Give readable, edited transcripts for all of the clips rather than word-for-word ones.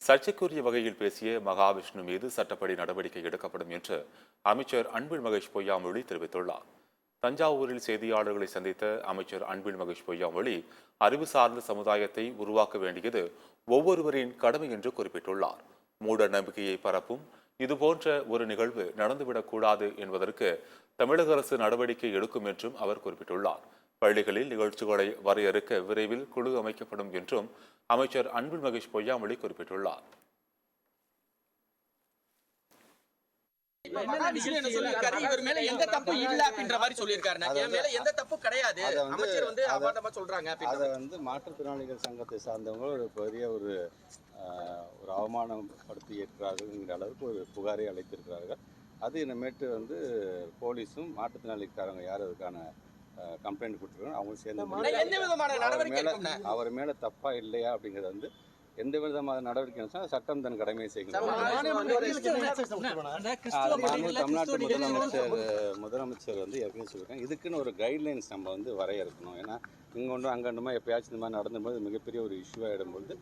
சர்ச்சைக்குரிய வகையில் பேசிய மகாவிஷ்ணு மீது சட்டப்படி நடவடிக்கை எடுக்கப்படும் என்று அமைச்சர் அன்பில் மகேஷ் பொய்யாமொழி தெரிவித்துள்ளார். தஞ்சாவூரில் செய்தியாளர்களை சந்தித்த அமைச்சர் அன்பில் மகேஷ் பொய்யாமொழி அறிவு சார்ந்த சமுதாயத்தை உருவாக்க வேண்டியது ஒவ்வொருவரின் கடமை என்று குறிப்பிட்டுள்ளார். மூட நம்பிக்கையை பரப்பும் இதுபோன்ற ஒரு நிகழ்வு நடந்துவிடக்கூடாது என்பதற்கு தமிழக அரசு நடவடிக்கை எடுக்கும் என்றும் அவர் குறிப்பிட்டுள்ளார். பள்ளிகளில் நிகழ்ச்சிகளை வரையறுக்க விரைவில் குழு அமைக்கப்படும் என்றும் அமைச்சர் அன்பில் மகேஷ் பொய்யாமொழி குறிப்பிட்டுள்ளார். இவர் மேல எந்த தப்பு இல்ல அப்படின்ற மாதிரி சொல்லியிருக்காரு. என் மேல எந்த தப்பு கிடையாது. அமைச்சர் வந்து அபாண்டமா சொல்றாங்க. அதை மாற்றுத்திறனாளிகள் சங்கத்தை சார்ந்தவங்க ஒரு பெரிய ஒரு அவமானப்படுத்தி இருக்கிறார்கள் அளவுக்கு ஒரு புகாரை அளித்திருக்கிறார்கள். அது இனிமேட்டு போலீஸும் மாற்றுத்திறனாளிக்காரங்க யார் அதுக்கான கம்ப்ளைண்ட் கொடுத்துருக்காங்க அவங்க சேர்ந்து அவர் மேல தப்பா இல்லையா அப்படிங்கிறது எந்த விதமான நடவடிக்கை சட்டம் தன் கடமையை செய்கிறது. தமிழ்நாட்டு முதலமைச்சர் ஏற்கனவே சொல்லியிருக்காங்க, இதுக்குன்னு ஒரு கைட்லைன்ஸ் நம்ம வரையறுக்கணும். ஏன்னா இங்கே ஒன்றும் அங்கே ஒன்றுமா எப்பயாச்சும் இந்த மாதிரி நடந்தும்போது மிகப்பெரிய ஒரு இஷ்யூ ஆகிடும்போது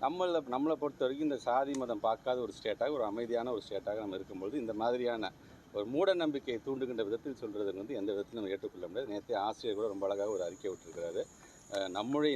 நம்மளை பொறுத்த வரைக்கும் இந்த சாதி மதம் பார்க்காத ஒரு ஸ்டேட்டாக ஒரு அமைதியான ஒரு ஸ்டேட்டாக நம்ம இருக்கும்பொழுது இந்த மாதிரியான ஒரு மூட நம்பிக்கையை தூண்டுகின்ற விதத்தில் சொல்கிறது எந்த விதத்திலும் நம்ம ஏற்றுக்கொள்ள முடியாது. நேற்று ஆசிரியர் கூட ரொம்ப அழகாக ஒரு அறிக்கை விட்டுருக்கிறாரு. நம்முடைய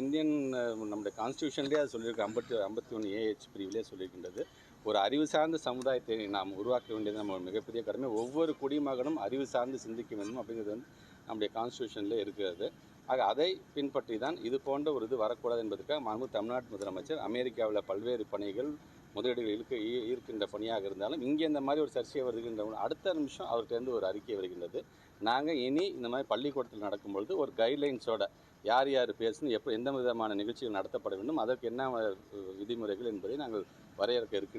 நம்முடைய கான்ஸ்டியூஷன்லேயே அது சொல்லியிருக்கு. 51 AH பிரிவிலே சொல்லியிருக்கின்றது. ஒரு அறிவு சார்ந்த சமுதாயத்தை நாம் உருவாக்க வேண்டியது நம்ம மிகப்பெரிய கடமை. ஒவ்வொரு குடிமகனும் அறிவு சார்ந்து சிந்திக்க வேண்டும் அப்படிங்கிறது நம்முடைய கான்ஸ்டியூஷன்லேயே இருக்கிறது. ஆக அதை பின்பற்றி தான் இது போன்ற ஒரு இது வரக்கூடாது என்பதற்காக தமிழ்நாட்டு முதலமைச்சர் அமெரிக்காவில் பல்வேறு பணிகள் முதலீடுகள் ஈர்க்கின்ற பணியாக இருந்தாலும் இங்கே இந்த மாதிரி ஒரு சர்ச்சை வருகின்ற அடுத்த நிமிஷம் அவர்கிட்ட ஒரு அறிக்கை வருகின்றது. நாங்கள் இனி இந்த மாதிரி பள்ளிக்கூடத்தில் நடக்கும்பொழுது ஒரு கைட்லைன்ஸோட யார் யார் பேசணும், எந்த விதமான நிகழ்ச்சிகள் நடத்தப்பட வேண்டும், அதற்கு என்ன விதிமுறைகள் என்பதை நாங்கள் வரையறுக்க இருக்கின்றோம்.